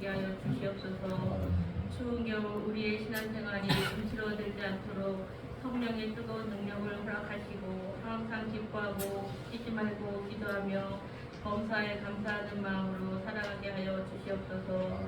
되게 하여 주시옵소서. 추운 겨울 우리의 신앙생활이 부스러워지지 않도록 성령의 뜨거운 능력을 허락하시고 항상 기뻐하고 쉬지 말고 기도하며 범사에 감사하는 마음으로 살아가게 하여 주시옵소서.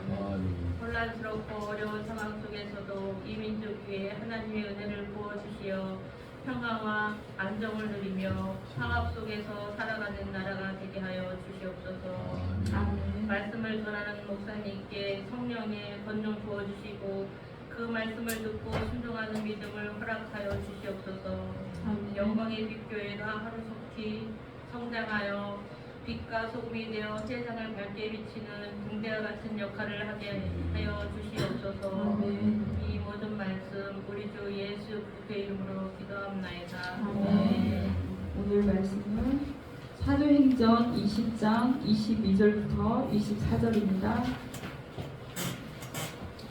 혼란스럽고 어려운 상황 속에서도 이 민족 위에 하나님의 은혜를 부어주시어 평화와 안정을 누리며 상합 속에서 살아가는 나라가 되게 하여 주시옵소서. 아멘. 말씀을 전하는 목사님께 성령의 권능 부어주시고 그 말씀을 듣고 순종하는 믿음을 허락하여 주시옵소서. 아멘. 영광의 빛교회가 하루속히 성장하여 빛과 소금이 되어 세상을 밝게 비치는 등대와 같은 역할을 하게 하여 주시옵소서. 아멘. 이 모든 말씀 우리 주 예수 그리스도의 이름으로 기도합나이다. 아멘. 오늘 말씀은 사도행전 20장 22절부터 24절입니다.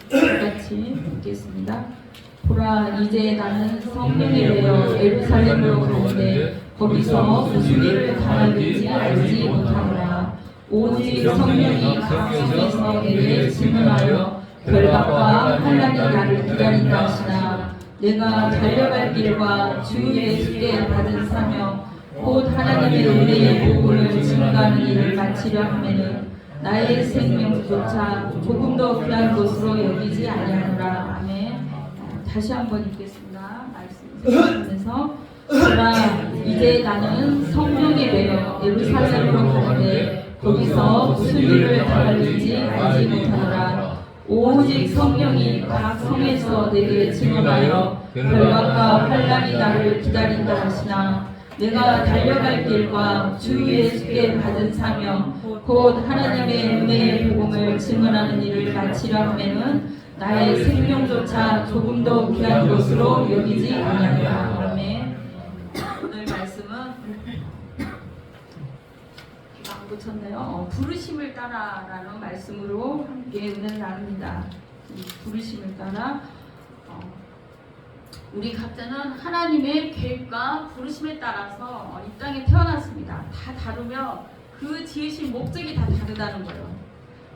같이 읽겠습니다. 보라, 이제 나는 성령에 대하여 예루살렘으로 가는데 거기서 무슨 일을 당할지 알지 못하노라. 오직 성령이 각 성에서 내게 질문하여 결박과 환난이 나를 기다린다 하시나 내가 달려갈 길과 주 예수께 받은 사명 곧 하나님의 은혜의 복음을 증거하는 일을 마치려 하면은 나의 생명조차 조금 더 귀한 것으로 여기지 아니하노라. 아멘. 다시 한번 읽겠습니다. 말씀 생각하면서 보라, 이제 나는 성령에 매여 예루살렘으로 가는데 거기서 무슨 일을 당할지 알지 못하노라. 오직 성령이 각 성에서 내게 증언하여 결박과 환난이 나를 기다린다 하시나 내가 달려갈 길과 주 예수께 받은 사명 곧 하나님의 은혜의 복음을 증언하는 일을 마치려 하면은 나의 생명조차 조금 더 귀한 것으로 여기지 아니하노라. 아멘. 오늘 말씀은 안 고쳤네요. 부르심을 따라라는 말씀으로 함께 은혜를 나눕니다. 부르심을 따라 우리 각자는 하나님의 계획과 부르심에 따라서 이 땅에 태어났습니다. 다 다르며 그 지으신 목적이 다 다르다는 거예요.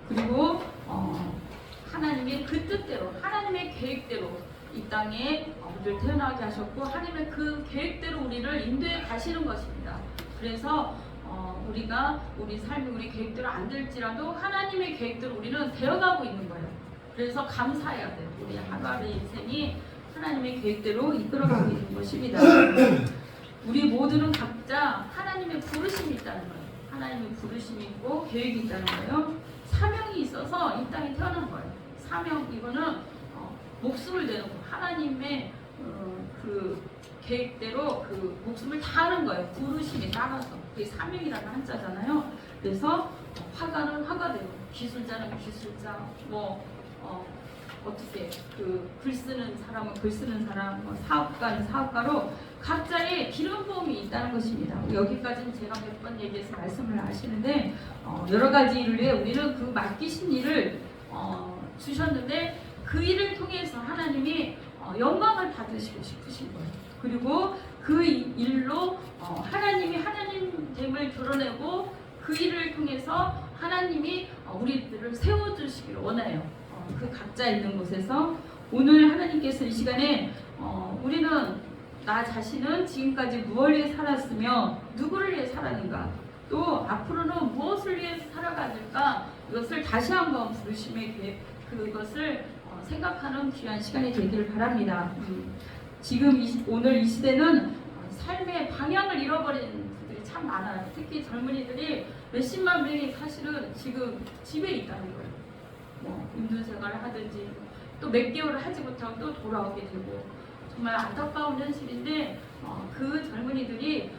그리고 하나님의 그 뜻대로 하나님의 계획대로 이 땅에 우리를 태어나게 하셨고 하나님의 그 계획대로 우리를 인도해 가시는 것입니다. 그래서 우리가 우리 삶이 우리 계획대로 안 될지라도 하나님의 계획대로 우리는 되어가고 있는 거예요. 그래서 감사해야 돼요. 우리 하루하루 인생이 하나님의 계획대로 이끌어가고 있는 것입니다. 우리 모두는 각자 하나님의 부르심이 있다는 거예요. 하나님의 부르심이 있고 계획이 있다는 거예요. 사명이 있어서 이 땅에 태어난 거예요. 사명, 이거는 목숨을 내는 거예요. 하나님의 그 계획대로 그 목숨을 다하는 거예요. 부르심에 따라서. 그게 사명이라는 한자잖아요. 그래서 화가는 화가대로, 기술자는 기술자, 어떻게 글 쓰는 사람은 글 쓰는 사람, 사업가는 사업가로 각자의 기름 부음이 있다는 것입니다. 여기까지는 제가 몇 번 얘기해서 말씀을 하시는데 여러 가지 일을 위해 우리는 그 맡기신 일을 주셨는데 그 일을 통해서 하나님이 영광을 받으시고 싶으신 거예요. 그리고 그 일로 하나님이 하나님됨을 드러내고 그 일을 통해서 하나님이 우리들을 세워주시기를 원해요. 그 각자 있는 곳에서 오늘 하나님께서 이 시간에 우리는 나 자신은 지금까지 무엇을 위해 살았으며 누구를 위해 살았는가 또 앞으로는 무엇을 위해 살아가는가 이것을 다시 한번 부르심의 계획 그것을 생각하는 귀한 시간이 되기를 바랍니다. 지금 오늘 이 시대는 삶의 방향을 잃어버린 분들이 참 많아요. 특히 젊은이들이 몇십만 명이 사실은 지금 집에 있다는 거예요. 임신생활을 하든지 또 몇 개월을 하지 못하고 또 돌아오게 되고 정말 안타까운 현실인데 그 젊은이들이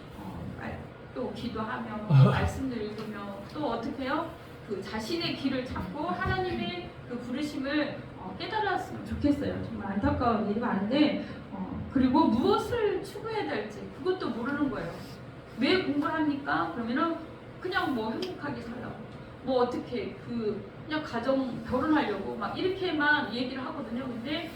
또 기도하며 말씀을 읽으며 또 어떻게 해요? 그 자신의 길을 찾고 하나님의 그 부르심을 깨달았으면 좋겠어요. 정말 안타까운 일이 많은데 그리고 무엇을 추구해야 될지 그것도 모르는 거예요. 왜 공부를 합니까? 그러면은 그냥 행복하게 살라고 어떻게 그냥 가정 결혼하려고 막 이렇게만 얘기를 하거든요. 근데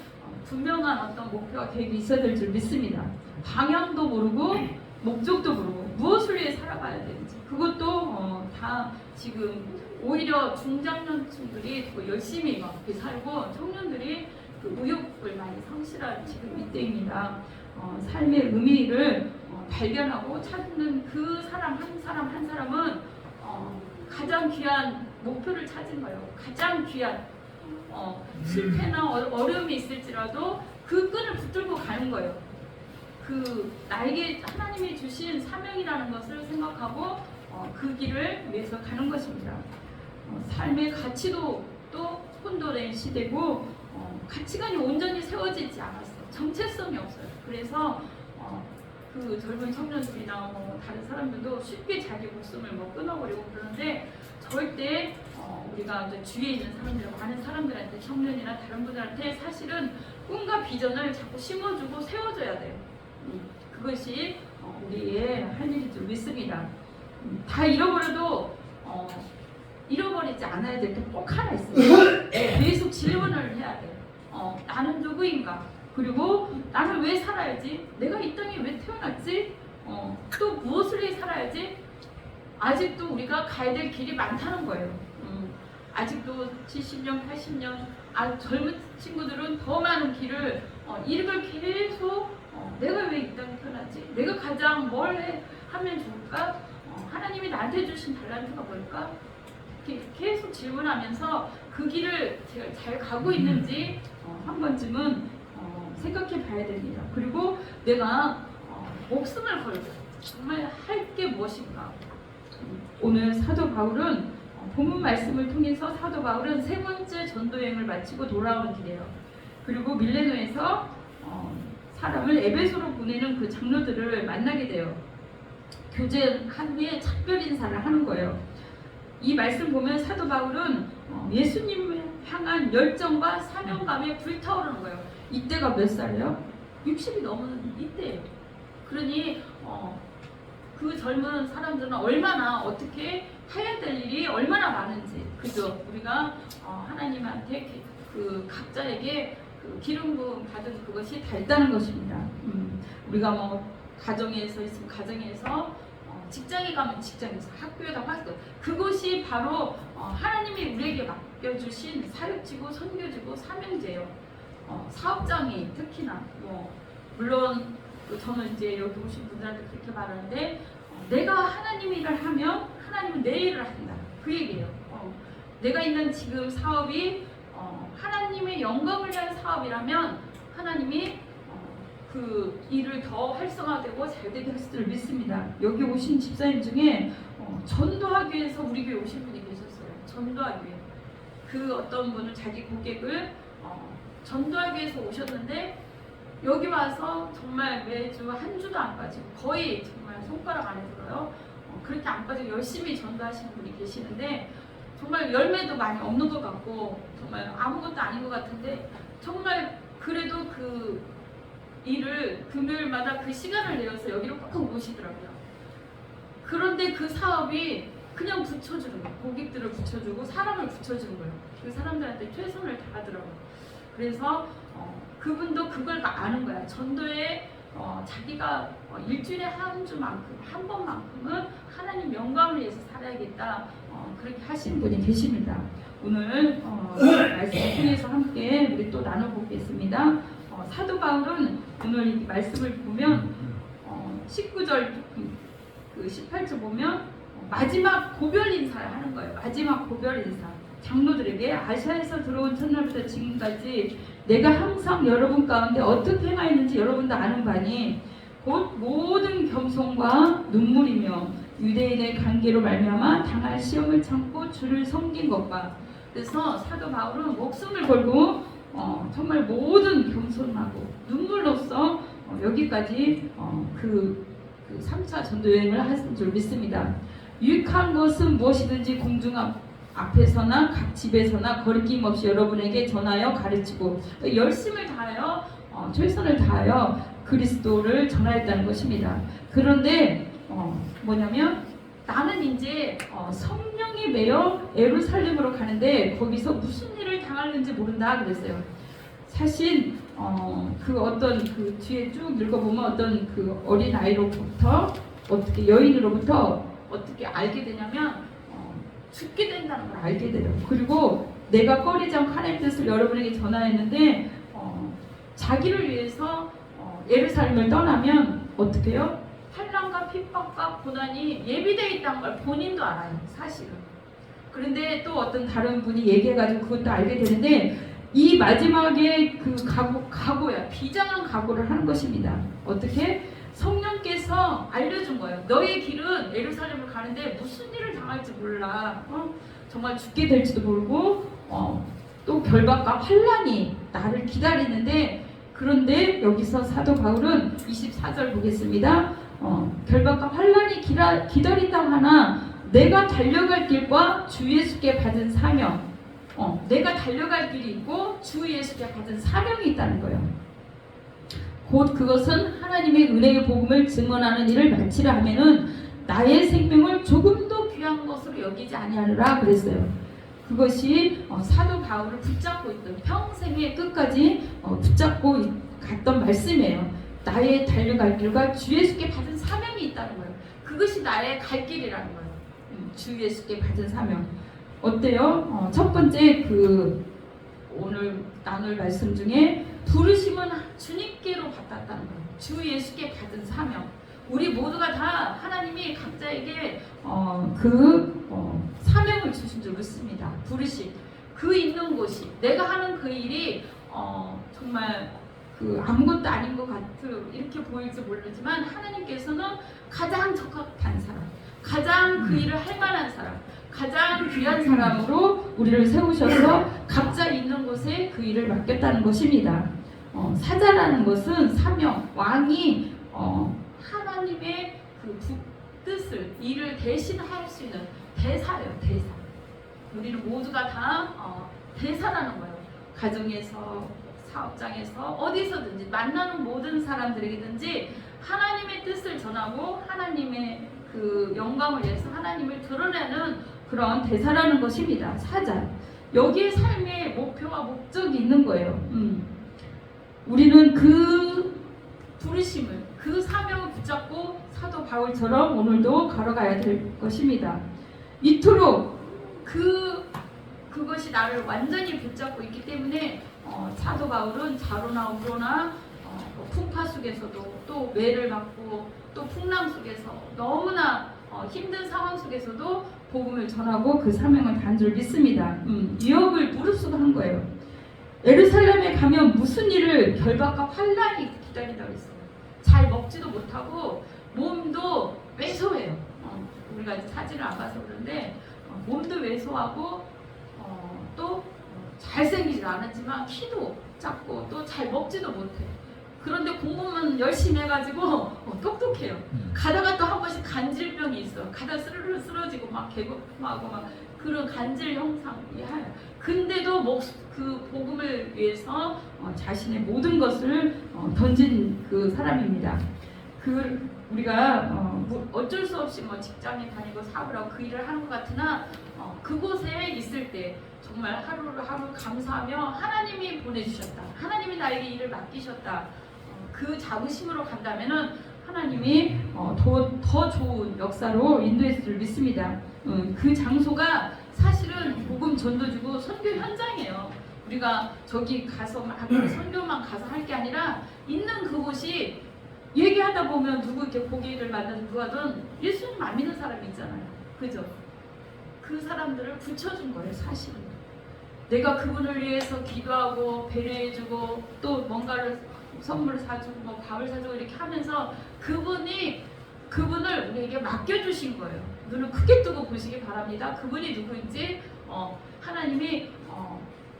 분명한 어떤 목표와 계획이 있어야 될 줄 믿습니다. 방향도 모르고 목적도 모르고 무엇을 위해 살아가야 되는지 그것도 다 지금 오히려 중장년층들이 더 열심히 막 이렇게 살고 청년들이 그 의욕을 많이 상실한 지금 이때입니다. 삶의 의미를 발견하고 찾는 그 사람 한 사람은 가장 귀한 목표를 찾은 거예요. 가장 귀한 실패나 어려움이 있을지라도 그 끈을 붙들고 가는 거예요. 그 나에게 하나님이 주신 사명이라는 것을 생각하고 그 길을 위해서 가는 것입니다. 삶의 가치도 또 혼돈의 시대고 가치관이 온전히 세워지지 않았어. 정체성이 없어요. 그래서 그 젊은 청년들이나 뭐 다른 사람들도 쉽게 자기 목숨을 뭐 끊어버리고 그러는데 절대 우리가 이제 주위에 있는 사람들, 많은 사람들한테 청년이나 다른 분들한테 사실은 꿈과 비전을 자꾸 심어주고 세워줘야 돼요. 그것이 우리의 할 일인 줄 믿습니다. 다 잃어버려도 잃어버리지 않아야 될 게 꼭 하나 있어요. 계속 질문을 해야 돼요. 나는 누구인가? 그리고 나는 왜 살아야지? 내가 이 땅에 왜 태어났지? 또 무엇을 위해 살아야지? 아직도 우리가 가야 될 길이 많다는 거예요. 아직도 70년, 80년 젊은 친구들은 더 많은 길을 이걸 계속 내가 왜 이 땅에 태어났지? 내가 가장 뭘 하면 좋을까? 하나님이 나한테 주신 달란트가 뭘까? 계속 질문하면서 그 길을 제가 잘 가고 있는지 한 번쯤은 생각해 봐야 됩니다. 그리고 내가 목숨을 걸고 정말 할 게 무엇인가? 오늘 사도 바울은 본문 말씀을 통해서 사도 바울은 세 번째 전도여행을 마치고 돌아오는 길이에요. 그리고 밀레노에서 사람을 에베소로 보내는 그 장로들을 만나게 돼요. 교제한 후에 작별 인사를 하는 거예요. 이 말씀 보면 사도 바울은 예수님을 향한 열정과 사명감에 불타오르는 거예요. 이때가 몇 살이에요? 60이 넘은 이때예요. 그러니 그 젊은 사람들은 얼마나 어떻게 해야 될 일이 얼마나 많은지, 그죠? 우리가 하나님한테 그 각자에게 그 기름 부음 받은 그것이 다 있다는 것입니다. 우리가 뭐 가정에서 있으면 가정에서, 직장에 가면 직장에서, 학교에 가면 학교, 그것이 바로 하나님이 우리에게 맡겨주신 사역지고 선교지고 사명제예요. 사업장이 특히나 물론 저는 이제 여기 오신 분들한테 그렇게 말하는데 내가 하나님 일을 하면 하나님은 내 일을 한다, 그 얘기예요. 내가 있는 지금 사업이 하나님의 영광을 위한 사업이라면 하나님이 그 일을 더 활성화되고 잘되게 할 줄 믿습니다. 여기 오신 집사님 중에 전도하기 위해서 우리 교회 오신 분이 계셨어요. 전도하기 위해 그 어떤 분은 자기 고객을 전도하기 위해서 오셨는데 여기 와서 정말 매주 한 주도 안 빠지고 거의 정말 손가락 안에 들어요. 그렇게 안 빠지고 열심히 전도하시는 분이 계시는데 정말 열매도 많이 없는 것 같고 정말 아무것도 아닌 것 같은데 정말 그래도 그 일을 금요일마다 그 시간을 내어서 여기로 꼭 오시더라고요. 그런데 그 사업이 그냥 붙여주는 거예요. 고객들을 붙여주고 사람을 붙여주는 거예요. 그 사람들한테 최선을 다하더라고요. 그래서 그분도 그걸 아는 거야. 전도에 자기가 일주일에 한 주만큼, 한 번만큼은 하나님 영광을 위해서 살아야겠다. 그렇게 하신 분이 계십니다. 오늘 말씀을 통해서 함께 우리 또 나눠보겠습니다. 사도 바울은 오늘 이 말씀을 보면 19절, 그 18절 보면 마지막 고별 인사를 하는 거예요. 마지막 고별 인사. 장로들에게 아시아에서 들어온 첫날부터 지금까지 내가 항상 여러분 가운데 어떻게 행하였는지 여러분도 아는 바니 곧 모든 겸손과 눈물이며 유대인의 관계로 말미암아 당할 시험을 참고 주를 섬긴 것과, 그래서 사도 바울은 목숨을 걸고 정말 모든 겸손하고 눈물로써 여기까지 그 3차 전도여행을 하신 줄 믿습니다. 유익한 것은 무엇이든지 공중 앞에서나 각 집에서나 거리낌 없이 여러분에게 전하여 가르치고 열심을 다하여 최선을 다하여 그리스도를 전하였다는 것입니다. 그런데 뭐냐면 나는 이제 성령이 매여 예루살렘으로 가는데 거기서 무슨 일을 당하는지 모른다 그랬어요. 사실 그 어떤 그 뒤에 쭉 읽어보면 어떤 그 어린 아이로부터 어떻게 여인으로부터 어떻게 알게 되냐면 죽게 된다는 걸 알게 돼요. 그리고 내가 꺼리지 않고 하나님의 뜻을 여러분에게 전하였는데 자기를 위해서 예루살렘을 떠나면 어떻게 해요? 환난과 핍박과 고난이 예비되어 있다는 걸 본인도 알아요. 사실은. 그런데 또 어떤 다른 분이 얘기해가지고 그것도 알게 되는데 이 마지막에 그 각오야. 비장한 각오를 하는 것입니다. 어떻게? 성령께서 알려준 거예요. 너의 길은 예루살렘을 가는데 무슨 일을 당할지 몰라. 정말 죽게 될지도 모르고 또 결박과 환난이 나를 기다리는데 그런데 여기서 사도 바울은 24절 보겠습니다. 결박과 환난이 기다린다 하나 내가 달려갈 길과 주 예수께 받은 사명 내가 달려갈 길이 있고 주 예수께 받은 사명이 있다는 거예요. 곧 그것은 하나님의 은혜의 복음을 증언하는 일을 마치라 하면은 나의 생명을 조금도 귀한 것으로 여기지 아니하느라 그랬어요. 그것이 사도 바울을 붙잡고 있던 평생의 끝까지 붙잡고 갔던 말씀이에요. 나의 달려갈 길과 주 예수께 받은 사명이 있다는 거예요. 그것이 나의 갈 길이라는 거예요. 주 예수께 받은 사명. 어때요? 첫 번째 오늘 나눌 말씀 중에 부르심은 주님께로 받았다는 거예요. 주 예수께 받은 사명. 우리 모두가 다 하나님이 각자에게 사명을 주신 줄 믿습니다. 부르심. 그 있는 곳이 내가 하는 그 일이 정말 아무것도 아닌 것 같은 이렇게 보일지 모르지만 하나님께서는 가장 적합한 사람, 가장 그 일을 할 만한 사람, 가장 귀한 사람으로 우리를 세우셔서 각자 있는 곳에 그 일을 맡겼다는 것입니다. 사자라는 것은 사명, 왕이 하나님의 그 뜻을 일을 대신할 수 있는 대사예요. 대사. 우리는 모두가 다 대사라는 거예요. 가정에서, 사업장에서, 어디서든지 만나는 모든 사람들에게든지 하나님의 뜻을 전하고 하나님의 그 영광을 위해서 하나님을 드러내는 그런 대사라는 것입니다. 사자. 여기에 삶의 목표와 목적이 있는 거예요. 우리는 그 부르심을, 그 사명을 붙잡고 사도 바울처럼 오늘도 걸어가야 될 것입니다. 이토록 그것이 나를 완전히 붙잡고 있기 때문에 사도 바울은 자로나 우로나 풍파 속에서도 또 매를 맞고 또 풍랑 속에서 너무나 힘든 상황 속에서도 복음을 전하고 그 사명을 단 줄 믿습니다. 위협을 무릅쓰고 거예요. 예루살렘에 가면 무슨 일을 결박과 환난이 기다린다고 했어요. 잘 먹지도 못하고 몸도 왜소해요. 우리가 사진을 안 봐서 그런데 몸도 왜소하고 또 잘생기지도 않았지만 키도 작고 또 잘 먹지도 못해. 그런데 공부만 열심히 해가지고 똑똑해요. 가다가 또 한 번씩 간질병이 있어. 가다 스르르 쓰러지고 막 개고하고 막 그런 간질 형상이 해요. 근데도 그 복음을 위해서 자신의 모든 것을 던진 그 사람입니다. 우리가 어쩔 수 없이 직장에 다니고 사업을 하고 그 일을 하는 것 같으나 그곳에 있을 때 정말 하루를 하루 감사하며 하나님이 보내주셨다. 하나님이 나에게 일을 맡기셨다. 그 자부심으로 간다면은 하나님이 더 좋은 역사로 인도했을 줄 믿습니다. 그 장소가 사실은 복음 전도주고 선교 현장이에요. 우리가 저기 가서 선교만 가서 할 게 아니라 있는 그곳이 얘기하다 보면 누구 이렇게 고기를 만나서 누가든 예수님 안 믿는 사람이 있잖아요. 그죠? 그 사람들을 붙여준 거예요. 사실은. 내가 그분을 위해서 기도하고 배려해주고 또 뭔가를 선물을 사주고 뭐 밥을 사주고 이렇게 하면서 그분을 우리에게 맡겨주신 거예요. 눈을 크게 뜨고 보시기 바랍니다. 그분이 누구인지 하나님이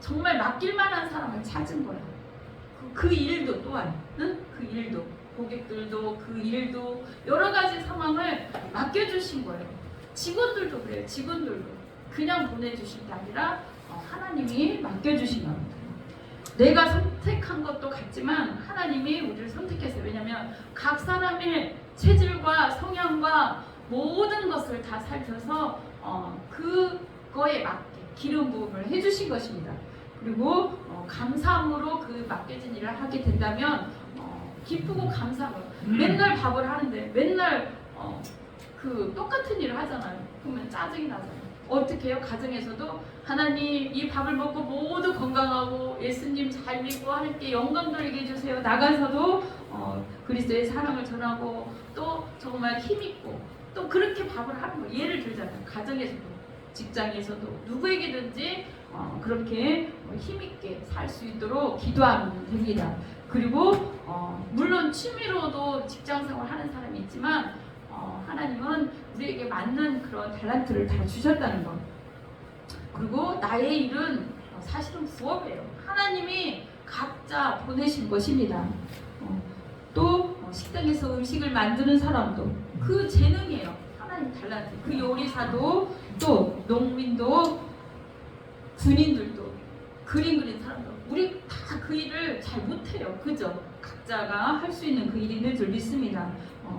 정말 맡길 만한 사람을 찾은 거예요. 그 일도 또한 그 일도 고객들도 그 일도 여러 가지 상황을 맡겨주신 거예요. 직원들도 그래요. 직원들도 그냥 보내주신 게 아니라 하나님이 맡겨주신 겁니다. 내가 선택한 것도 같지만 하나님이 우리를 선택했어요. 왜냐하면 각 사람의 체질과 성향과 모든 것을 다 살펴서 그거에 맞게 기름 부음을 해주신 것입니다. 그리고 감사함으로 그 맡겨진 일을 하게 된다면 기쁘고 감사함으로 맨날 밥을 하는데 맨날 그 똑같은 일을 하잖아요. 그러면 짜증이 나잖아요. 어떻게 해요? 가정에서도 하나님 이 밥을 먹고 모두 건강하고 예수님 잘 믿고 하나님께 영광 돌리게 해주세요. 나가서도 그리스도의 사랑을 전하고 또 정말 힘있고 또 그렇게 밥을 하는 거예요. 예를 들자면 가정에서도 직장에서도 누구에게든지 그렇게 힘있게 살 수 있도록 기도하면 됩니다. 그리고 물론 취미로도 직장생활 하는 사람이 있지만 하나님은 우리에게 맞는 그런 탤런트를 다 주셨다는 것. 그리고 나의 일은 사실은 부업이에요. 하나님이 각자 보내신 것입니다. 또 식당에서 음식을 만드는 사람도 그 재능이에요. 하나님 탤런트. 그 요리사도 또 농민도 군인들도 그림 그리는 사람도 우리 다 그 일을 잘 못해요. 그죠? 각자가 할 수 있는 그 일이 있는 줄 믿습니다.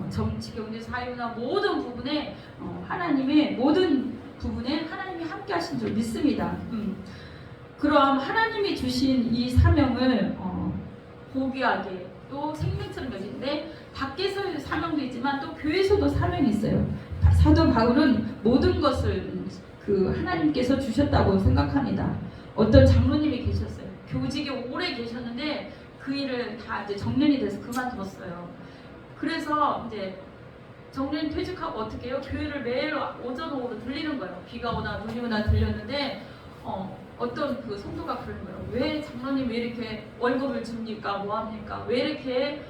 정치, 경제, 사회나 모든 부분에 하나님의 모든 부분에 하나님이 함께 하신 줄 믿습니다. 그럼 하나님이 주신 이 사명을 고귀하게 또 생명처럼 여기는데 밖에서 사명도 있지만 또 교회에서도 사명이 있어요. 사도 바울은 모든 것을 그 하나님께서 주셨다고 생각합니다. 어떤 장로님이 계셨어요. 교직에 오래 계셨는데 그 일을 다 이제 정년이 돼서 그만뒀어요. 그래서 이제 정년 퇴직하고 어떻게 해요? 교회를 매일 오전 오후로 들리는 거예요. 비가 오나 눈이 오나 들렸는데 어떤 그 성도가 그러는 거예요. 왜 장로님 왜 이렇게 월급을 줍니까? 뭐 합니까? 왜 이렇게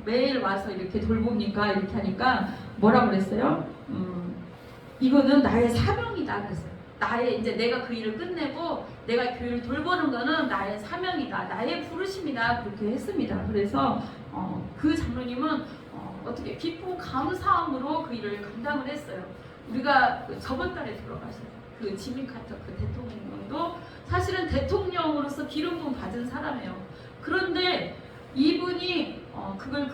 매일 와서 이렇게 돌봅니까? 이렇게 하니까 뭐라고 그랬어요? 이거는 나의 사명이다 그랬어요. 나의 이제 내가 그 일을 끝내고 내가 교회를 돌보는 거는 나의 사명이다, 나의 부르심이다 그렇게 했습니다. 그래서 그 장로님은 어떻게 기쁘고 감사함으로 그 일을 감당을 했어요. 우리가 저번 달에 돌아가신 그 지미 카터 그 대통령도 사실은 대통령으로서 기름 부음 받은 사람이에요. 그런데 이분이 그걸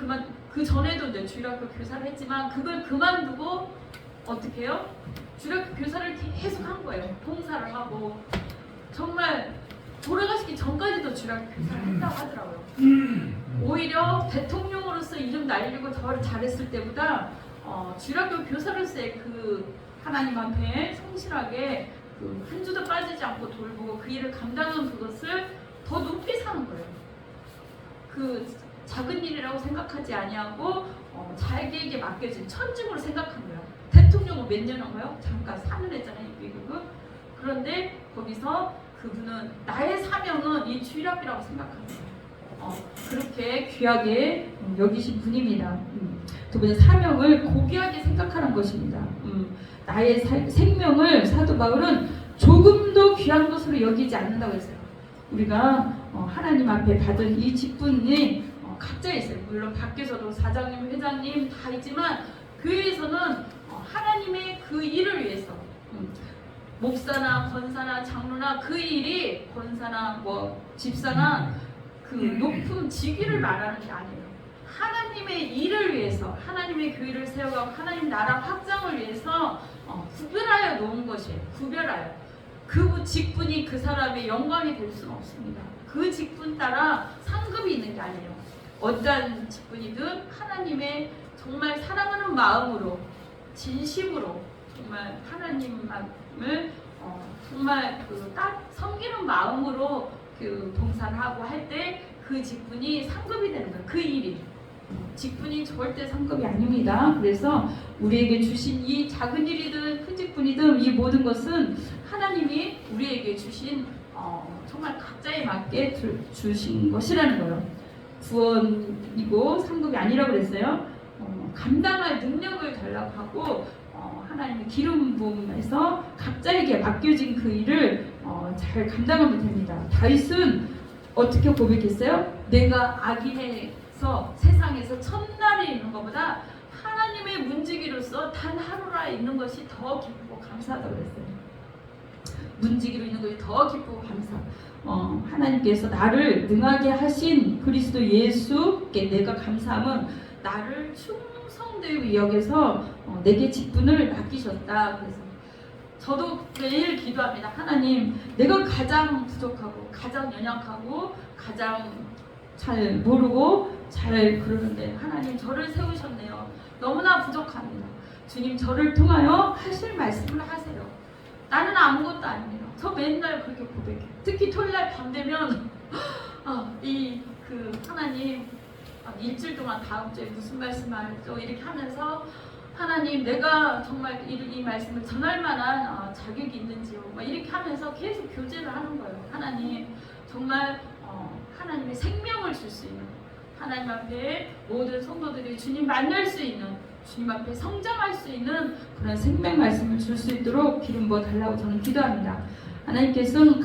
그 전에도 이제 주일학교 교사를 했지만 그걸 그만두고 어떻게 해요? 주일학교 교사를 계속 한 거예요. 봉사를 하고 정말 돌아가시기 전까지도 주일학교 교사를 했다고 하더라고요. 오히려 대통령으로서 이름 날리고 더 잘했을 때보다 주일학교 교사로서의 그 하나님 앞에 성실하게 한 주도 빠지지 않고 돌보고 그 일을 감당한 그것을 더 높이 사는 거예요. 그 작은 일이라고 생각하지 아니하고 자기에게 맡겨진 천직으로 생각한 거예요. 대통령은 몇 년 한 거예요? 잠깐 4년 했잖아요, 미국은. 그런데 거기서 그분은 나의 사명은 이 주일학교라고 생각합니다. 그렇게 귀하게 여기신 분입니다. 두 번째 사명을 고귀하게 생각하는 것입니다. 나의 생명을 사도 바울은 조금도 귀한 것으로 여기지 않는다고 했어요. 우리가 하나님 앞에 받은 이 직분이 각자 있어요. 물론 밖에서도 사장님, 회장님 다 있지만 교회에서는 하나님의 그 일을 위해서 목사나 권사나 장로나 그 일이 권사나 뭐 집사나 그 높은 직위를 말하는 게 아니에요. 하나님의 일을 위해서 하나님의 교회를 세워가고 하나님 나라 확장을 위해서 구별하여 놓은 것이에요. 구별하여 그 직분이 그 사람의 영광이 될 수는 없습니다. 그 직분 따라 상급이 있는 게 아니에요. 어떠한 직분이든 하나님의 정말 사랑하는 마음으로 진심으로 정말 하나님을 정말 딱 섬기는 마음으로 그 봉사를 하고 할 때 그 직분이 상급이 되는 거예요. 그 일이 직분이 절대 상급이 아닙니다. 그래서 우리에게 주신 이 작은 일이든 큰 직분이든 이 모든 것은 하나님이 우리에게 주신 정말 각자에 맞게 주신 것이라는 거예요. 구원이고 상급이 아니라고 그랬어요. 감당할 능력을 달라고 하고 하나님의 기름 부음에서 각자에게 맡겨진 그 일을 잘 감당하면 됩니다. 다윗은 어떻게 고백했어요? 내가 악인에서 세상에서 첫날에 있는 것보다 하나님의 문지기로서 단 하루라 있는 것이 더 기쁘고 감사하다고 그랬어요. 문지기로 있는 것이 더 기쁘고 감사. 하나님께서 나를 능하게 하신 그리스도 예수께 내가 감사함은 나를 충성되게 여겨서 내게 직분을 맡기셨다. 그래서 저도 매일 기도합니다. 하나님, 내가 가장 부족하고 가장 연약하고 가장 잘 모르고 잘 그러는데 하나님 저를 세우셨네요. 너무나 부족합니다. 주님 저를 통하여 하실 말씀을 하세요. 나는 아무것도 아닙니다. 저 맨날 그렇게 고백해요. 특히 토요일날 밤 되면 하나님 일주일 동안 다음 주에 무슨 말씀하죠 이렇게 하면서 하나님 내가 정말 이 말씀을 전할 만한 자격이 있는지요 막 이렇게 하면서 계속 교제를 하는 거예요. 하나님 정말 하나님의 생명을 줄 수 있는 하나님 앞에 모든 성도들이 주님 만날 수 있는 주님 앞에 성장할 수 있는 그런 생명 말씀을 줄 수 있도록 기름 부어 달라고 저는 기도합니다. 하나님께서는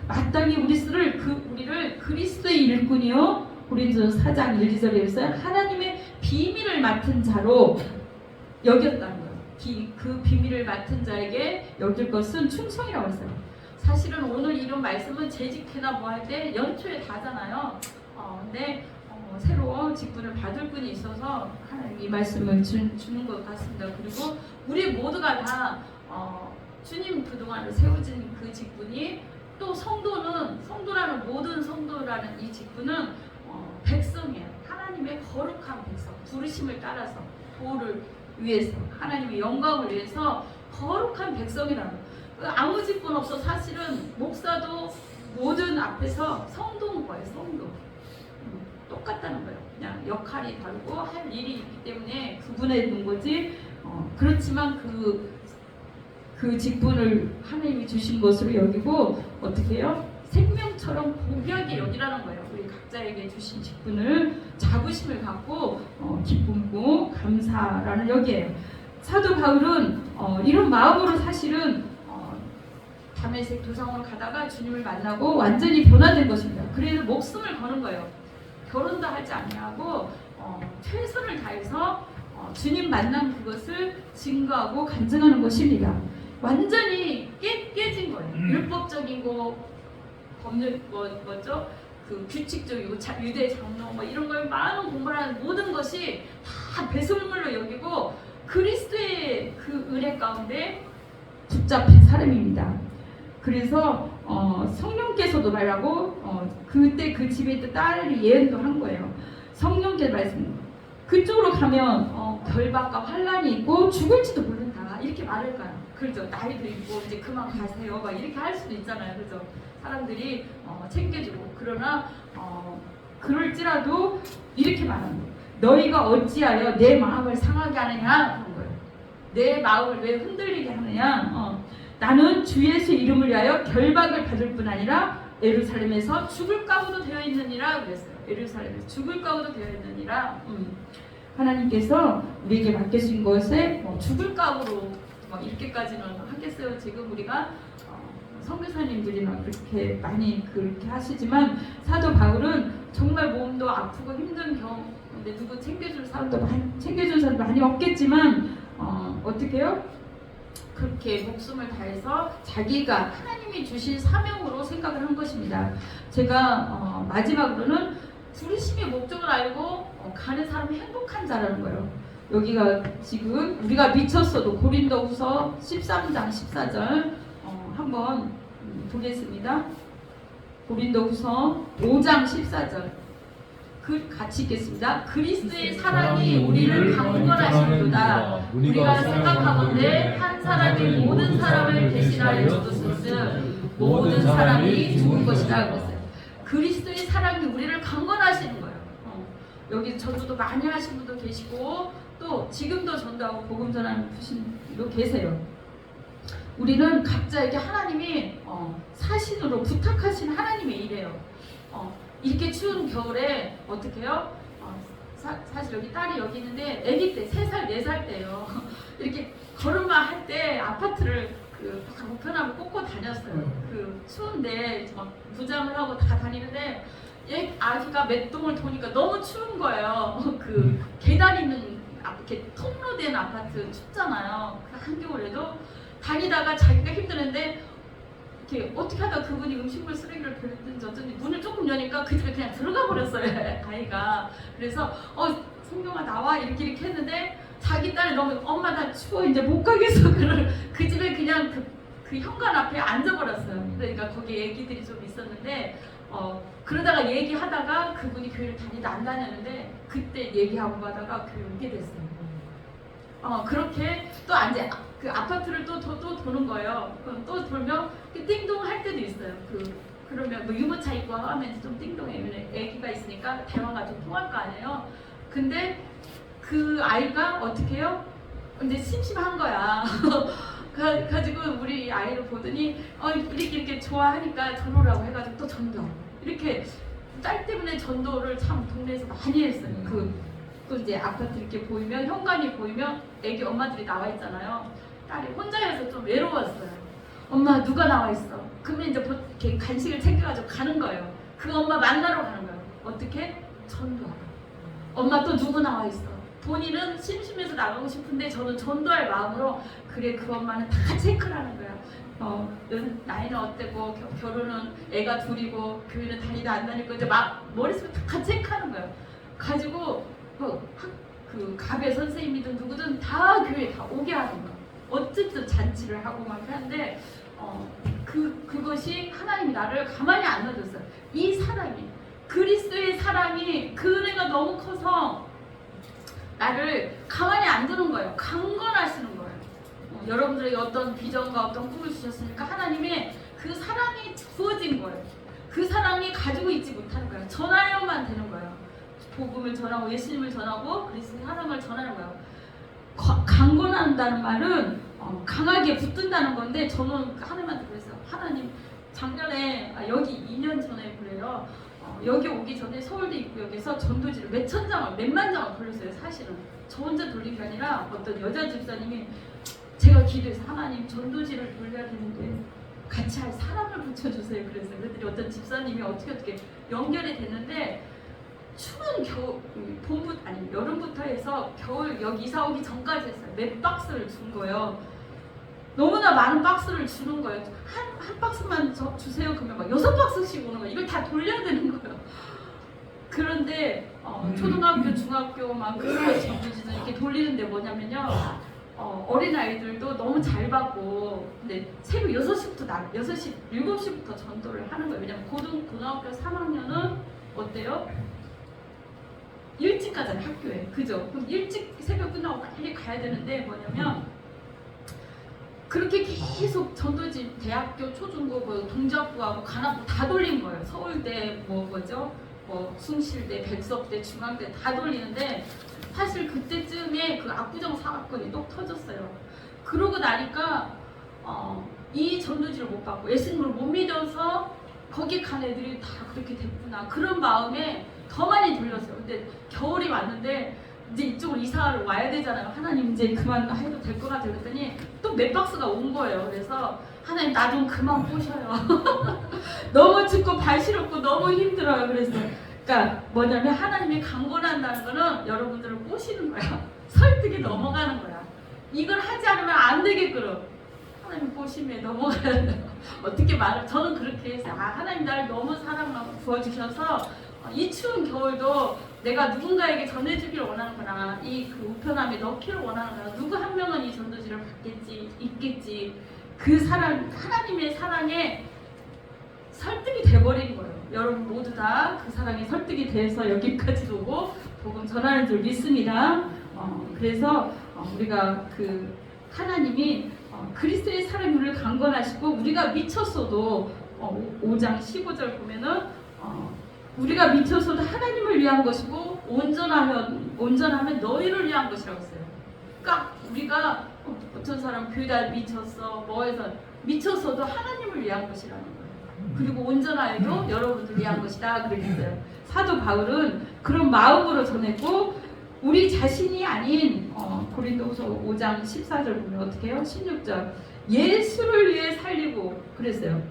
마땅히 우리를 그리스도의 일꾼이요 고린도서 4장 1, 2절에서 하나님의 비밀을 맡은 자로 여겼다는 거예요. 그 비밀을 맡은 자에게 여길 것은 충성이라고 했어요. 사실은 오늘 이런 말씀은 재직회나 뭐 할 때 연초에 다잖아요. 근데 새로 직분을 받을 분이 있어서 하나님 이 말씀을 주는 것 같습니다. 그리고 우리 모두가 다 주님 그동안 세워진 그 직분이 또 성도라는 모든 성도라는 이 직분은 백성이에요. 하나님의 거룩한 백성, 부르심을 따라서 도를 위해서 하나님의 영광을 위해서 거룩한 백성이라는 아무 직분 없어. 사실은 목사도 모든 앞에서 성도인 거예요. 성도 똑같다는 거예요. 그냥 역할이 다르고 할 일이 있기 때문에 구분해 놓은 거지. 그렇지만 그 직분을 하나님이 주신 것으로 여기고 어떻게 해요? 생명처럼 고귀하게 여기라는 거예요. 우리 각자에게 주신 직분을 자부심을 갖고 기쁨고 감사라는 여기에요. 사도 바울은 이런 마음으로 사실은 다메섹 도상으로 가다가 주님을 만나고 완전히 변화된 것입니다. 그래서 목숨을 거는 거예요. 결혼도 하지 아니하고 최선을 다해서 주님 만난 그것을 증거하고 간증하는 것입니다. 완전히 깨진 거예요. 율법적인 거, 법률 뭐죠? 그 규칙적이고 유대 장로 뭐 이런 걸 많은 공부하는 모든 것이 다 배설물로 여기고 그리스도의 그 은혜 가운데 붙잡힌 사람입니다. 그래서 성령께서도 말하고 그때 그 집에 있던 딸이 예언도 한 거예요. 성령께서 말씀 그쪽으로 가면 결박과 환란이 있고 죽을지도 모른다 이렇게 말할까요? 그렇죠. 나이도 있고 이제 그만 가세요 막 이렇게 할 수도 있잖아요. 그렇죠. 사람들이 챙겨주고 그러나 그럴지라도 이렇게 말하는 거예요. 너희가 어찌하여 내 마음을 상하게 하느냐 그런 거예요. 내 마음을 왜 흔들리게 하느냐. 나는 주 예수 이름을 위하여 결박을 받을 뿐 아니라 예루살렘에서 죽을 각오도 되어 있느니라 그랬어요. 예루살렘에서 죽을 각오도 되어 있느니라. 하나님께서 우리에게 맡기신 것에 죽을 각오로 이렇게까지는 하겠어요. 지금 우리가 선교사님들이나 그렇게 많이 그렇게 하시지만 사도 바울은 정말 몸도 아프고 힘든 경우인데 누구 챙겨줄 사람도 많이 없겠지만 어떻게 해요? 그렇게 목숨을 다해서 자기가 하나님이 주신 사명으로 생각을 한 것입니다. 제가 마지막으로는 부르심의 목적을 알고 가는 사람이 행복한 자라는 거예요. 여기가 지금 우리가 미쳤어도 고린도후서 13장 14절 한번 보겠습니다. 고린도후서 5장 14절 같이 읽겠습니다. 그리스도의 사랑이 우리를 강건하시도다. 우리가 생각하건대 한 사람이 모든 사람을 대신하여 죽었으면 모든 사람이 죽은 것이다 그랬어요. 그리스도의 사랑이 우리를 강건하시는 거예요. 여기 전도도 많이 하신 분도 계시고 또 지금도 전도하고 복음 전하는 분도 계세요. 우리는 각자에게 하나님이 사신으로 부탁하신 하나님의 일이에요. 이렇게 추운 겨울에 어떻게 해요? 사실 여기 딸이 여기 있는데 아기 때 3살, 4살 때요. 이렇게 걸음마 할 때 아파트를 다 우편함을 꽂고 다녔어요. 그 추운데 막 부장을 하고 다 다니는데 아기가 맷동을 도니까 너무 추운 거예요. 그 계단 있는 이렇게 통로된 아파트 춥잖아요. 한겨울에도 다니다가 자기가 힘드는데 이렇게 어떻게 하다 그분이 음식물 쓰레기를 버렸든지 어쩐지 문을 조금 여니까 그 집에 그냥 들어가 버렸어요. 아이가. 그래서 성경아 나와 이렇게 했는데 자기 딸이 너무 엄마 나 추워 이제 못 가겠어. 그 집에 그냥 그 현관 앞에 앉아버렸어요. 그러니까 거기 애기들이 좀 있었는데 그러다가 얘기하다가 그분이 교회를 다니다 안 다녔는데 그때 얘기하고 가다가 교회 오게 됐어요. 그렇게 또 앉아 그 아파트를 또 도는 거예요. 그럼 또 돌면 띵동 할 때도 있어요. 그러면 뭐 유모차 입고 하면 좀 띵동해. 왜냐면 애기가 있으니까 대화가 좀 통할 거 아니에요. 근데 그 아이가 어떻게 해요? 근데 심심한 거야. 가지고 우리 아이를 보더니 이렇게 좋아하니까 전도라고 해가지고 또 전도. 이렇게 딸 때문에 전도를 참 동네에서 많이 했어요. 또 이제 아파트 이렇게 보이면 현관이 보이면 애기 엄마들이 나와 있잖아요. 딸이 혼자여서 좀 외로웠어요. 엄마 누가 나와 있어? 그러면 이제 이렇게 간식을 챙겨가지고 가는 거예요. 그 엄마 만나러 가는 거예요. 어떻게? 전도하러. 엄마 또 누구 나와 있어? 본인은 심심해서 나가고 싶은데 저는 전도할 마음으로 그래 그 엄마는 다 체크를 하는 거야. 나이는 어때고 결혼은 애가 둘이고 교회는 다니도 안 다니고 이제 막 머릿속에 다 체크하는 거예요. 가지고 그 가베 선생님이든 누구든 다 교회 다 오게 하는 거야. 어쨌든 잔치를 하고 막 하는데 그것이 하나님이 나를 가만히 안 놔뒀어요. 이 사람이 그리스도의 사랑이 그 은혜가 너무 커서 나를 가만히 안 두는 거예요. 강건하시는 거예요. 여러분들에게 어떤 비전과 어떤 꿈을 주셨으니까 하나님의 그 사랑이 부어진 거예요. 그 사랑이 가지고 있지 못하는 거예요. 전하여만 되는 거예요. 복음을 전하고 예수님을 전하고 그리스도의 사랑을 전하는 거예요. 강건한다는 말은 강하게 붙든다는 건데 저는 하나님한테 그랬어요. 하나님 작년에 여기 2년 전에 그래요. 여기 오기 전에 서울대 입구역에서 전도지를 몇만 장을 돌렸어요. 사실은 저 혼자 돌린 게 아니라 어떤 여자 집사님이 제가 기도해서 하나님 전도지를 돌려야 되는데 같이 할 사람을 붙여주세요. 그랬어요. 그랬더니 어떤 집사님이 어떻게 연결이 됐는데 추운 여름부터 해서 겨울 여기 이사 오기 전까지 했어요. 몇 박스를 준 거예요. 너무나 많은 박스를 주는 거예요. 한 박스만 주세요. 그러면 막 6박스씩 오는 거예요. 이걸 다 돌려야 되는 거예요. 그런데 초등학교, 중학교 막 그런 전도지는 이렇게 돌리는데 뭐냐면요. 어린 아이들도 너무 잘 받고 근데 새벽 6시부터 7시부터 전도를 하는 거예요. 왜냐면 고등학교 3학년은 어때요? 일찍 가잖아요. 학교에. 그죠? 그럼 일찍 새벽 끝나고 빨리 가야 되는데 뭐냐면 그렇게 계속 전도지 대학교, 초중고, 뭐 동작부하고 관악부 다 돌린 거예요. 서울대, 숭실대, 백석대, 중앙대 다 돌리는데 사실 그때쯤에 그 압구정 사건이 똑 터졌어요. 그러고 나니까 이 전도지를 못 받고 예수님을 못 믿어서 거기 간 애들이 다 그렇게 됐구나. 그런 마음에 더 많이 돌렸어요. 근데 겨울이 왔는데 이제 이쪽으로 이사를 와야 되잖아요. 하나님 이제 그만 해도 될 것 같아요. 그랬더니 또 몇 박스가 온 거예요. 그래서 하나님 나 좀 그만 꼬셔요. 너무 춥고 발 시렵고 너무 힘들어요. 그래서 그러니까 뭐냐면 하나님이 강권한다는 거는 여러분들을 꼬시는 거야. 설득이 넘어가는 거야. 이걸 하지 않으면 안 되겠거든. 하나님 꼬심에 넘어가야 돼요. 어떻게 말을 저는 그렇게 했어요. 하나님 나를 너무 사랑하고 부어주셔서 이 추운 겨울도 내가 누군가에게 전해주기를 원하는구나. 그 우편함에 넣기를 원하는구나. 누구 한 명은 이 전도지를 있겠지. 그 사랑, 하나님의 사랑에 설득이 돼버린 거예요. 여러분 모두 다 그 사랑에 설득이 돼서 여기까지 오고 복음 전하는 줄 믿습니다. 그래서 우리가 그 하나님이 그리스도의 사랑이 우리를 강건하시고 우리가 미쳤어도 5장 15절 보면은 우리가 미쳐서도 하나님을 위한 것이고 온전하면 너희를 위한 것이라고 했어요. 그러니까 우리가 어떤 사람 교회다 미쳤어 뭐해서 미쳤어도 하나님을 위한 것이라는 거예요. 그리고 온전하여도 여러분들 위한 것이다 그랬어요. 사도 바울은 그런 마음으로 전했고 우리 자신이 아닌 고린도후서 5장 14절 보면 어떻게 해요? 16절 예수를 위해 살리고 그랬어요.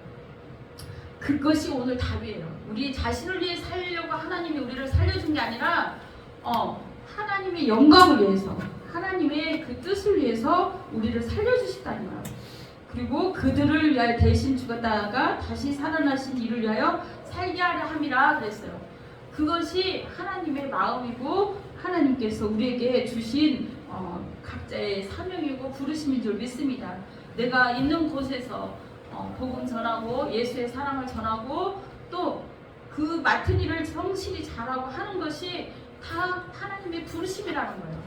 그것이 오늘 답이에요. 우리 자신을 위해 살려고 하나님이 우리를 살려준 게 아니라 하나님의 영광을 위해서 하나님의 그 뜻을 위해서 우리를 살려주셨다는 거예요. 그리고 그들을 위하여 대신 죽었다가 다시 살아나신 이를 위하여 살게 하려 함이라 그랬어요. 그것이 하나님의 마음이고 하나님께서 우리에게 주신 각자의 사명이고 부르심인 줄 믿습니다. 내가 있는 곳에서 복음 전하고 예수의 사랑을 전하고 또 그 맡은 일을 성실히 잘하고 하는 것이 다 하나님의 부르심이라는 거예요.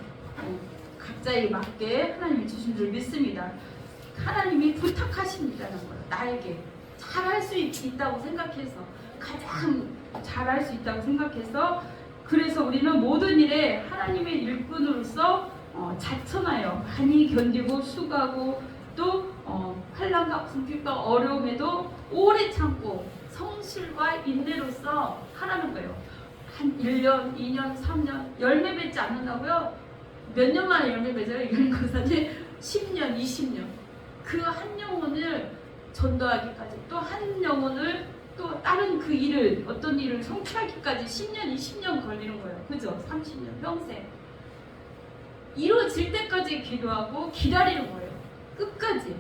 각자에 맞게 하나님이 주신 줄 믿습니다. 하나님이 부탁하신다는 거예요. 나에게 잘할 수 있다고 생각해서, 가장 잘할 수 있다고 생각해서, 그래서 우리는 모든 일에 하나님의 일꾼으로서 자천하여 많이 견디고 수고하고 또 환난과 궁핍과 어려움에도 오래 참고 성실과 인내로서 하라는 거예요. 한 1년, 2년, 3년 열매 맺지 않는다고요? 몇 년 만에 열매 맺어요? 이런 것은 10년, 20년. 그 한 영혼을 전도하기까지, 또 한 영혼을 또 다른 그 일을, 어떤 일을 성취하기까지 10년, 20년 걸리는 거예요. 그죠? 30년, 평생. 이루어질 때까지 기도하고 기다리는 거예요. 끝까지.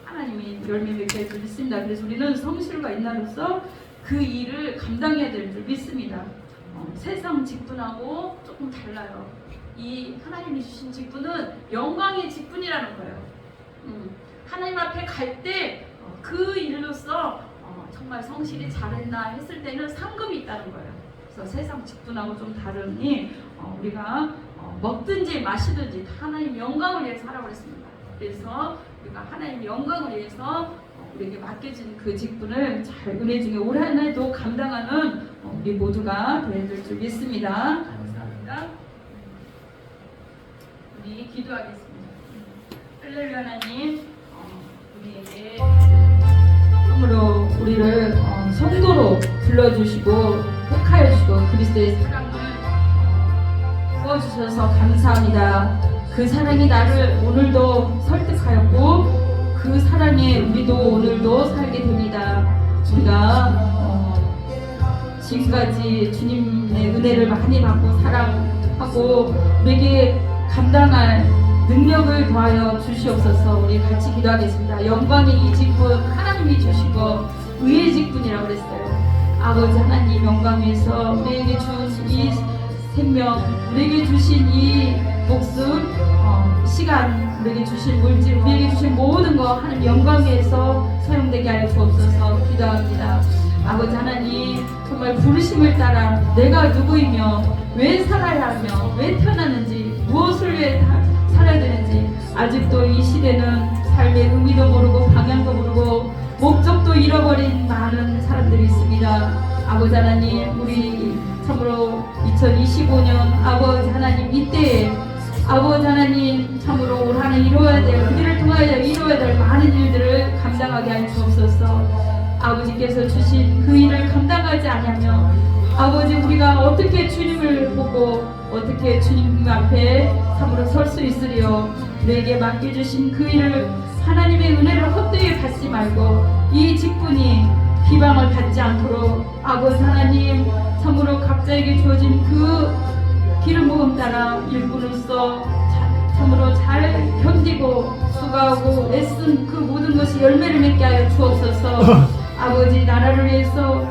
하나님이 열매 맺게 할 줄 믿습니다. 그래서 우리는 성실과 인내로서 그 일을 감당해야 될 줄 믿습니다. 세상 직분하고 조금 달라요. 이 하나님이 주신 직분은 영광의 직분이라는 거예요. 하나님 앞에 갈 때 그 일로서 정말 성실히 잘했나 했을 때는 상금이 있다는 거예요. 그래서 세상 직분하고 좀 다르니 우리가 먹든지 마시든지 하나님 영광을 위해서 하라고 했습니다. 그래서 우리가 하나님 영광을 위해서 우리에게 맡겨진 그 직분을 잘 은혜 중에 올 한 해도 감당하는 우리 모두가 될 줄 믿습니다. 감사합니다. 우리 기도하겠습니다. 할렐루야. 하나님, 우리에게 참으로 우리를 성도로 불러주시고 택하여 주시고 그리스도의 사랑을 부어주셔서 감사합니다. 그 사랑이 나를 오늘도 설득하였고 그 사랑에 우리도 오늘도 살게 됩니다. 우리가 지금까지 주님의 은혜를 많이 받고 사랑하고 우리에게 감당할 능력을 더하여 주시옵소서. 우리 같이 기도하겠습니다. 영광의 이 직분 하나님이 주시고 의의 직분이라고 그랬어요. 아버지 하나님 영광 위에서 우리에게 주신 이 생명, 우리에게 주신 이 목숨, 시간, 우리에게 주신 물질, 우리에게 주신 모든 거 하나님 영광 위에서 사용되게 하여 주옵소서. 기도합니다. 아버지 하나님 정말 부르심을 따라 내가 누구이며 왜 살아야 하며 왜 태어났는지 무엇을 위해 살아야 되는지 아직도 이 시대는 삶의 의미도 모르고 방향도 모르고 목적도 잃어버린 많은 사람들이 있습니다. 아버지 하나님 우리 참으로 2025년 아버지 하나님 이때에 아버지 하나님 참으로 올 한해 이루어야 될 우리를 통하여 이루어야 될 많은 일들을 감당하게 하여 주옵소서. 아버지께서 주신 그 일을 감당하지 않으면 아버지 우리가 어떻게 주님을 보고 어떻게 주님 앞에 참으로 설 수 있으리요. 우리에게 맡겨주신 그 일을 하나님의 은혜를 헛되이 받지 말고 이 직분이 비방을 받지 않도록 아버지 하나님 참으로 각자에게 주어진 그 기름 부음 따라 일꾼으로서 참으로 잘 견디고 수고하고 애쓴 그 모든 것이 열매를 맺게 하여 주옵소서. 아버지 나라를 위해서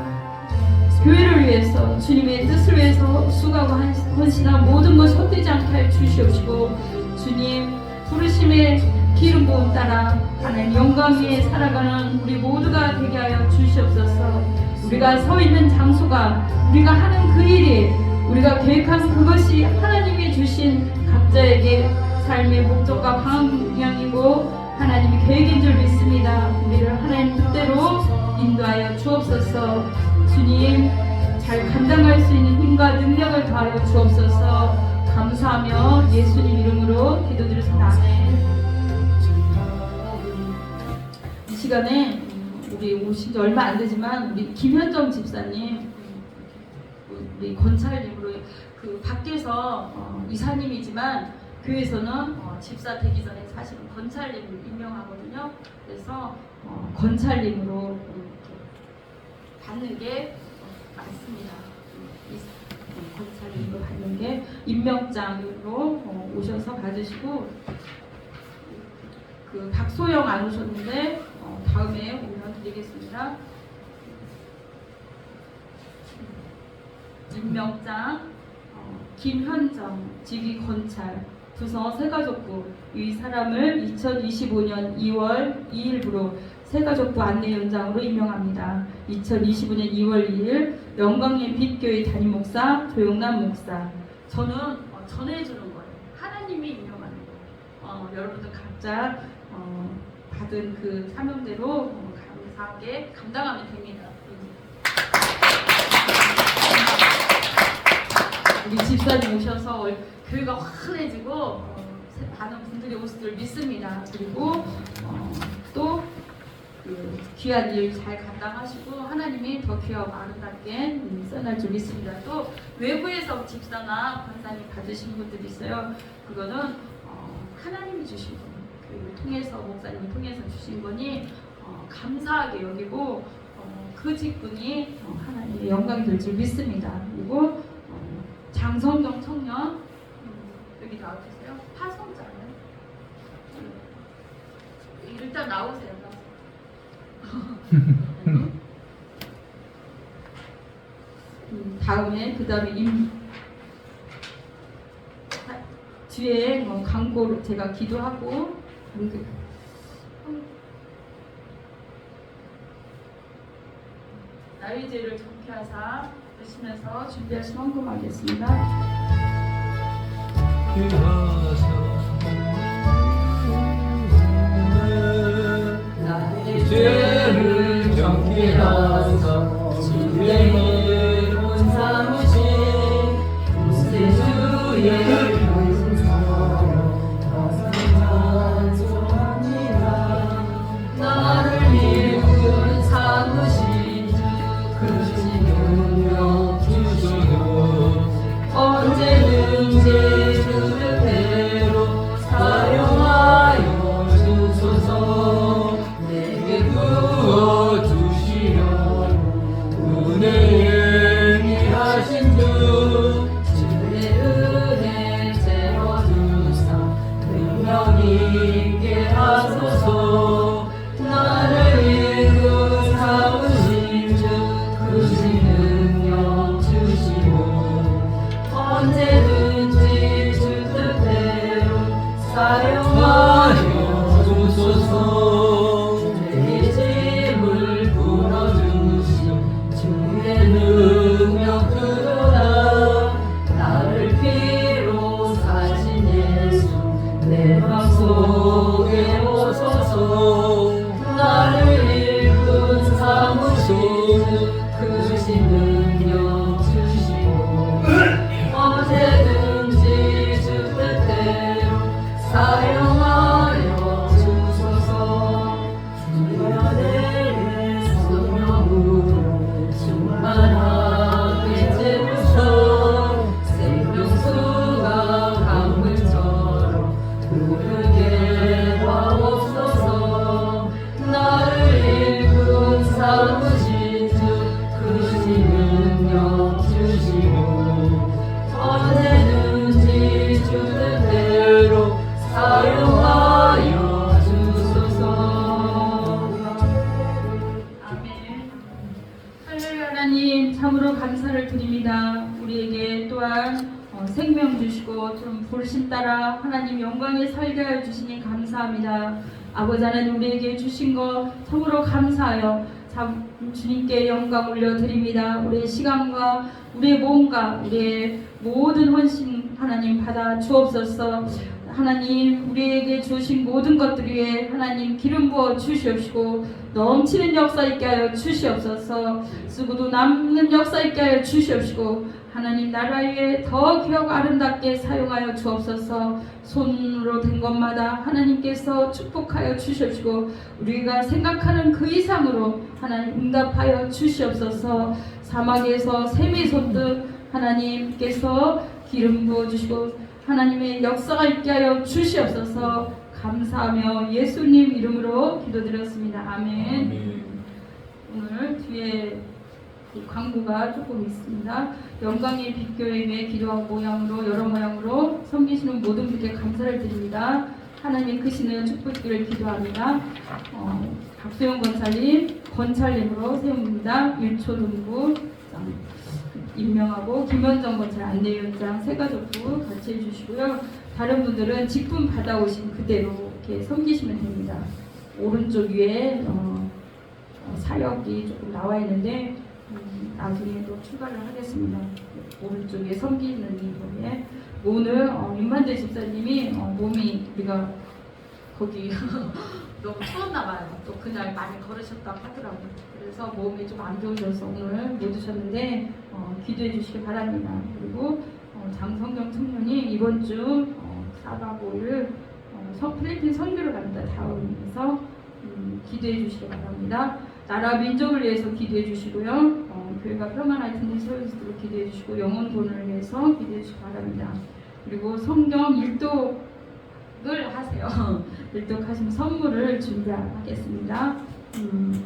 교회를 위해서 주님의 뜻을 위해서 수고하고 헌신한 모든 것이 헛되지 않게 하여 주시옵시고 주님 부르심의 기름 부음 따라 하나님 영광 위에 살아가는 우리 모두가 되게 하여 주시옵소서. 우리가 서 있는 장소가 우리가 하는 그 일이 우리가 계획한 그것이 하나님이 주신 각자에게 삶의 목적과 방향이고 하나님의 계획인 줄 믿습니다. 우리를 하나님 뜻대로 인도하여 주옵소서. 주님 잘 감당할 수 있는 힘과 능력을 더하여 주옵소서. 감사하며 예수님 이름으로 기도드렸습니다. 아멘. 이 시간에 우리 오신 지 얼마 안 되지만 우리 김현정 집사님 우리 권찰님으로 그 밖에서 이사님이지만 교회에서는 집사 되기 전에 사실은 권찰님을 임명하거든요. 그래서 권찰님으로 받는 게 맞습니다. 권찰님으로 받는 게 임명장으로 오셔서 받으시고 그 박소영 안 오셨는데 다음에 오면 드리겠습니다. 임명장 김현정 직위 권찰 부서 새가족부 이 사람을 2025년 2월 2일부로 새가족부 안내위원장으로 임명합니다. 2025년 2월 2일 영광의 빛교회 담임목사 조용남 목사. 저는 전해주는 거예요. 하나님이 임명하는 거예요. 여러분들 각자 받은 그 사명대로 감사하게 감당하면 됩니다. 우리 집사님 오셔서 교회가 환해지고 많은 분들이 오실 줄 믿습니다. 그리고 또 그 귀한 일 잘 감당하시고 하나님이 더 귀하고 아름답게 써날 줄 믿습니다. 또 외부에서 집사나 권사님 받으신 분들이 있어요. 그거는 하나님이 주신 거, 교회를 통해서 목사님을 통해서 주신 거니 감사하게 여기고 그 직분이 하나님의 영광이 될 줄 믿습니다. 그리고 장성경 청년 여기 나와주세요. 파송자예요. 일단 나오세요. 다음에 그 다음에 뒤에 광고를 제가 기도하고 나의 죄를 정피하사 드시면서 준비하신 헌금하겠습니다. 나의 죄를 정피하사 주의 온 삼으신 구세주의 나를 일꾼 삼으신 주 능력 주시고 언제든지 주 뜻대로 사용하여 주소서. 내게 부어주시려 은혜를 하신 주 주의 은혜 채워주사 능력 있게 하소서. 나를 일꾼 삼으신 주 크신 능력 주시고 언제든지 주 뜻대로 사용하여 주소서. 내 짐을 풀어주신 주의 능력 그러나 나를 피로 사신 예수 내 맘속에 오소서. 나를 일꾼 삼으신 크신 능력 주시고 언제든지 주 뜻대로 사용하여 주소서. 주여 내게 성령으로 충만하게 채우소. 생명수가 강물처럼 흐르게 하옵소서. 나를 일꾼 삼으신 주 크신 능력 주시고 언제든지 주 뜻대로 사용하여 주소서. 아멘. 할렐루야. 하나님 참으로 감사를 드립니다. 우리에게 또한 생명 주시고 좀 불신 따라 하나님 영광에 살게 하여 주시니 감사합니다. 아버지 하나님 우리에게 주신 것 참으로 감사하여 주님께 영광 올려드립니다. 우리의 시간과 우리의 몸과 우리의 모든 헌신 하나님 받아 주옵소서. 하나님 우리에게 주신 모든 것들 위에 하나님 기름 부어 주시옵시고 넘치는 역사 있게 하여 주시옵소서. 쓰고도 남는 역사 있게 하여 주시옵시고 하나님 나라 위에 더 귀하고 아름답게 사용하여 주옵소서. 손으로 된 것마다 하나님께서 축복하여 주시옵시고 우리가 생각하는 그 이상으로 하나님 응답하여 주시옵소서. 사막에서 샘이 솟듯 하나님께서 기름 부어주시고 하나님의 역사가 있게 하여 주시옵소서. 감사하며 예수님 이름으로 기도드렸습니다. 아멘. 오늘 뒤에 광고가 조금 있습니다. 영광의 빛교회의 기도한 모양으로 여러 모양으로 섬기시는 모든 분께 감사를 드립니다. 하나님 크시는 축복기를 기도합니다. 박수영 권사님 권찰님으로 세웁니다. 일초등부 임명하고 김현정 권찰 안내위원장 세가족부 같이 해주시고요. 다른 분들은 직분 받아오신 그대로 이렇게 섬기시면 됩니다. 오른쪽 위에 사역이 조금 나와 있는데 나중에 또 추가를 하겠습니다. 오른쪽에 섬기는 이거에 오늘 윤만재 집사님이 몸이 우리가 거기 너무 추웠나 봐요. 또 그날 많이 걸으셨다고 하더라고요. 그래서 몸이 좀 안 좋으셔서 오늘 못 오셨는데 기도해 주시기 바랍니다. 그리고 장성경 청년이 이번 주 4박 5일 필리핀 선교를 갑니다. 다음에서 기도해 주시기 바랍니다. 나라 민족을 위해서 기도해 주시고요. 교회가 평안할 텐데 세울 수 있도록 기도해 주시고 영혼돈을 위해서 기도해 주시기 바랍니다. 그리고 성경 일독을 하세요. 일독하시면 선물을 준비하겠습니다.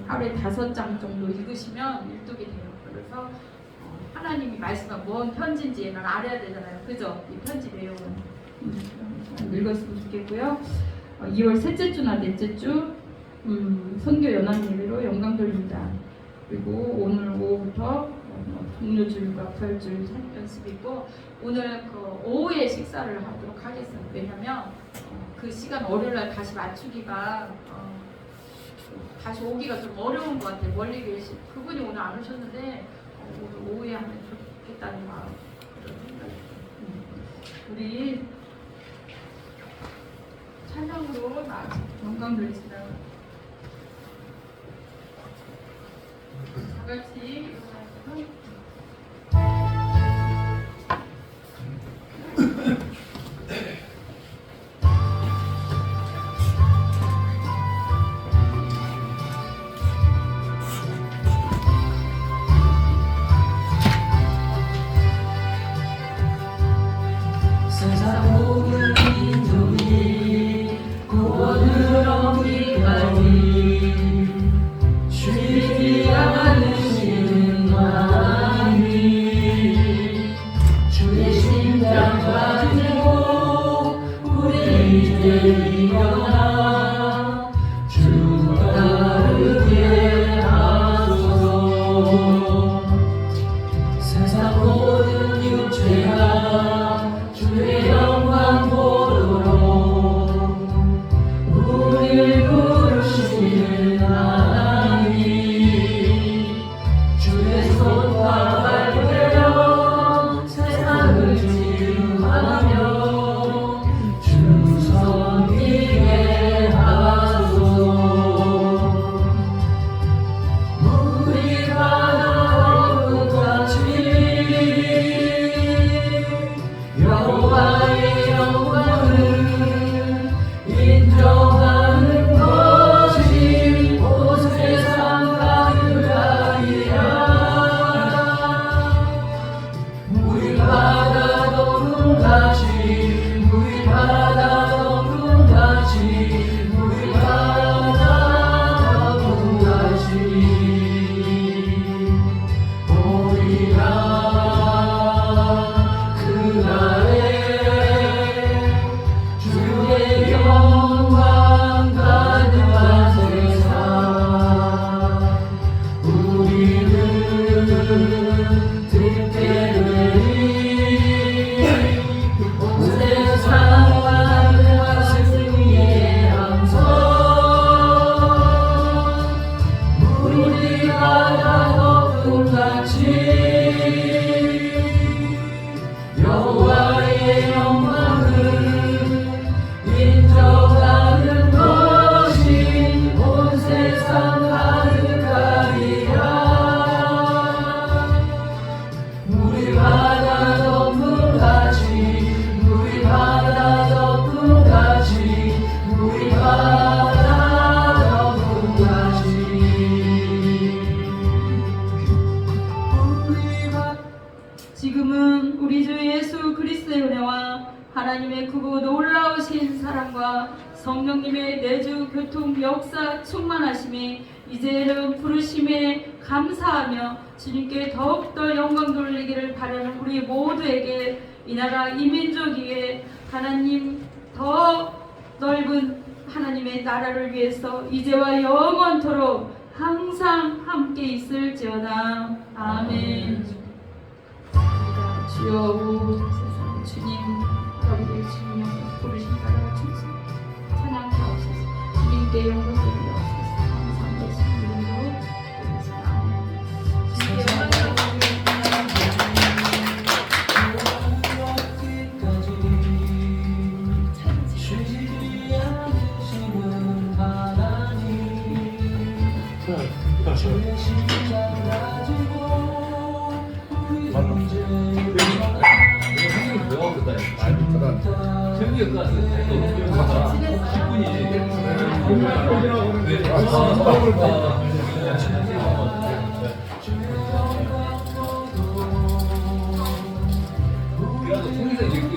하루에 5장 정도 읽으시면 일독이 돼요. 그래서 하나님이 말씀한 뭔 편지인지 난 알아야 되잖아요. 그죠? 이 편지 내용은 읽었으면 좋겠고요. 2월 셋째 주나 넷째 주 선교 연합 예배로 영광 돌립니다. 그리고 오늘 오후부터 동료줄과 부활줄 연습이 있고 오늘 그 오후에 식사를 하도록 하겠습니다. 왜냐면 그 시간 월요일날 다시 맞추기가 다시 오기가 좀 어려운 것 같아요. 멀리 계신 그분이 오늘 안 오셨는데 오늘 오후에 하면 좋겠다는 마음 그런 생각이 우리 찬양으로 나아서 영광 돌리시다. 다 같이 일어나서 세상 모든 민족이 구원을 얻기까지 쉬지 않으시는 하나님 주의 심장 가지고 우리 이제 일어나 주 따르게 하소서. 세상 모든 육체가 주의 영광 보도록 우리를 부르시는 하나님 주의 손과 발되어 세상을 치유하며 주 섬기게 하소서. 우리 바다 끝까지 여호와의 영광을 인정하는 것이 온 세상 가득하리라. 우리 바다 덮음같이 우리 바다 덮음같이 우리 바다 덮음같이 오리라. 그날에 주의 영광 가득한 세상 우리는 듣게 되리. 온 세상과 승리의 함성 우리 바다 덮음같이 여호와의 영광을 인정하는 것이 온 세상 가득하리라. 우리 바다 덮음같이 우리 바다 덮음같이 우리 바다 덮음같이 우리 바다 지금은 우리 주 예수 그리스도의 은혜와 하나님의 크고 놀라우신 사랑과 성령님의 내주 교통 역사 충만하심이 이제는 부르심에 감사하며 주님께 더욱더 영광 돌리기를 바라는 우리 모두에게 이 나라 이 민족 위에 하나님 더 넓은 하나님의 나라를 위해서 이제와 영원토록 항상 함께 있을지어다. 아멘. 주여 세상 주님 여기를 주님 부르신 바라 충성 찬양하옵소서. 주님께 영광 돌리옵소서. 감사합니다. 주님으로 주님께 영광 쉬지 않으신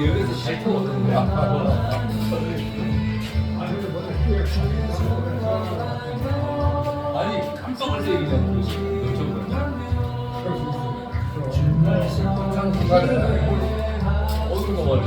여기서 잘 타거든. 아니 깜빡을 때 그냥 엄청 중간에 어디로 가버려.